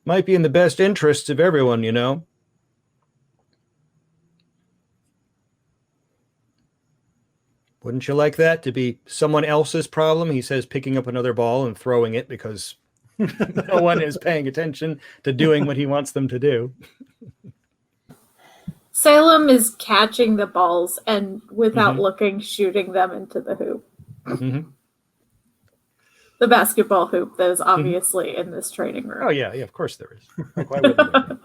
might be in the best interests of everyone, Wouldn't you like that to be someone else's problem? He says, picking up another ball and throwing it because no one is paying attention to doing what he wants them to do.
Salem is catching the balls and, without looking, shooting them into the hoop. The basketball hoop that is obviously in this training room.
Oh, yeah, of course there is. Why wouldn't there?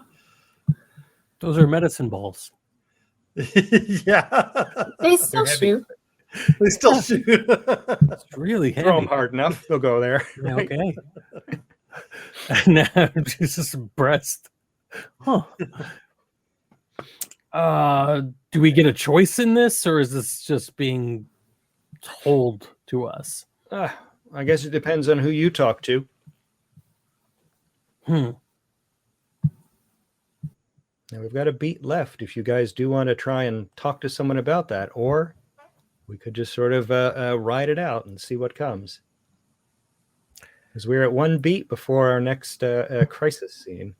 Those are medicine balls.
Yeah.
They still shoot.
They still shoot.
It's really heavy.
Throw them hard enough, they'll go there. Right?
Okay. And now Jesus' breast. Huh. Do we get a choice in this, or is this just being told to us?
I guess it depends on who you talk to. Now we've got a beat left if you guys do want to try and talk to someone about that, or we could just sort of ride it out and see what comes. Because we're at one beat before our next crisis scene.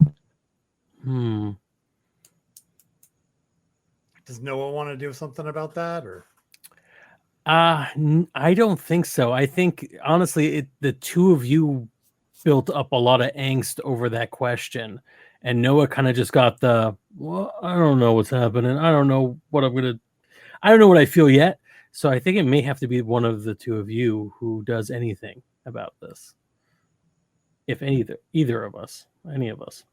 Does Noah want to do something about that, or?
I don't think so. I think, honestly, the two of you built up a lot of angst over that question. And Noah kind of just got I don't know what's happening. I don't know what I don't know what I feel yet. So I think it may have to be one of the two of you who does anything about this. If either of us, any of us.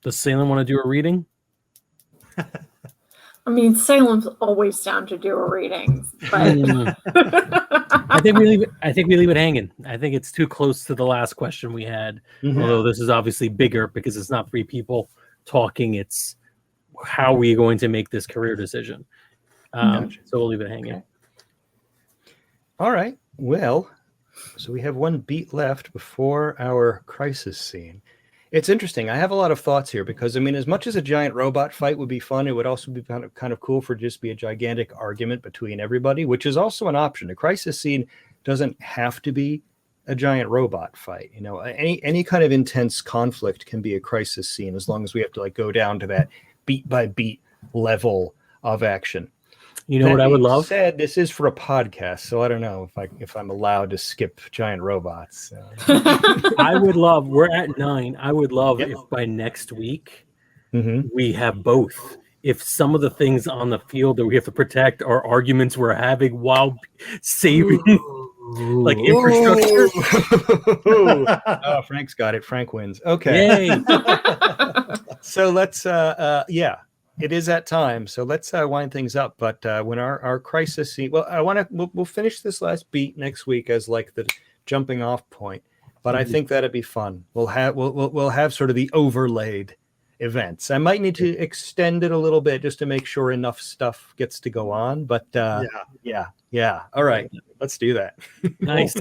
Does Salem want to do a reading?
I mean, Salem's always down to do a reading, but
I think we leave it hanging. I think it's too close to the last question we had. Although this is obviously bigger because it's not 3 people talking. It's how we are going to make this career decision. So we'll leave it hanging.
Okay. All right. Well, so we have one beat left before our crisis scene. It's interesting. I have a lot of thoughts here because, I mean, as much as a giant robot fight would be fun, it would also be kind of cool for just be a gigantic argument between everybody, which is also an option. A crisis scene doesn't have to be a giant robot fight. You know, any kind of intense conflict can be a crisis scene as long as we have to like go down to that beat by beat level of action.
You know what I would love?
Said this is for a podcast, so I don't know if I'm allowed to skip giant robots.
I would love. We're at 9. I would love if by next week we have both. If some of the things on the field that we have to protect are arguments we're having while saving, like infrastructure.
Oh, Frank's got it. Frank wins. Okay.
Yay.
So let's it is that time. So let's wind things up. But when our crisis scene, well, we'll finish this last beat next week as like the jumping off point. But I think that'd be fun. We'll have sort of the overlaid events. I might need to extend it a little bit just to make sure enough stuff gets to go on. But yeah. All right, let's do that.
Nice.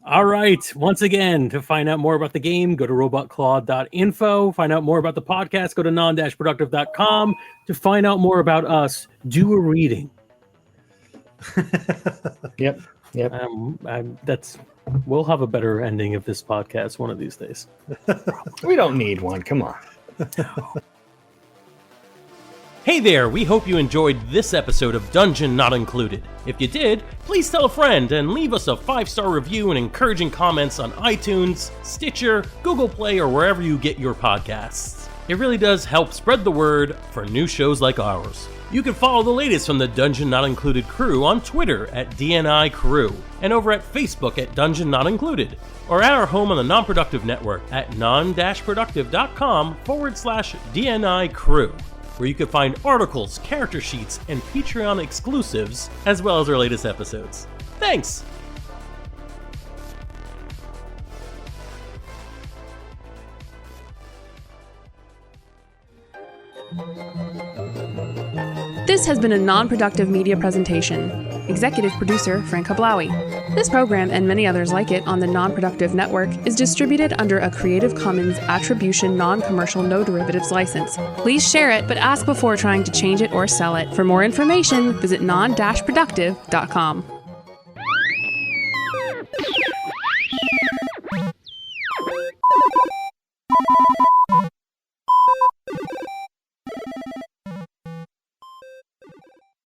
All right. Once again, to find out more about the game, go to robotclaw.info. Find out more about the podcast, go to Non-Productive.com. To find out more about us, do a reading.
Yep.
We'll have a better ending of this podcast one of these days.
We don't need one. Come on.
Hey there, we hope you enjoyed this episode of Dungeon Not Included. If you did, please tell a friend and leave us a 5-star review and encouraging comments on iTunes, Stitcher, Google Play, or wherever you get your podcasts. It really does help spread the word for new shows like ours. You can follow the latest from the Dungeon Not Included crew on Twitter at DNI Crew, and over at Facebook at Dungeon Not Included, or at our home on the Non-Productive Network at non-productive.com/DNI Crew, where you can find articles, character sheets, and Patreon exclusives, as well as our latest episodes. Thanks!
This has been a Non-Productive media presentation. Executive producer, Frank Hablawi. This program and many others like it on the Non-Productive Network is distributed under a Creative Commons Attribution Non-Commercial No Derivatives license. Please share it, but ask before trying to change it or sell it. For more information, visit non-productive.com.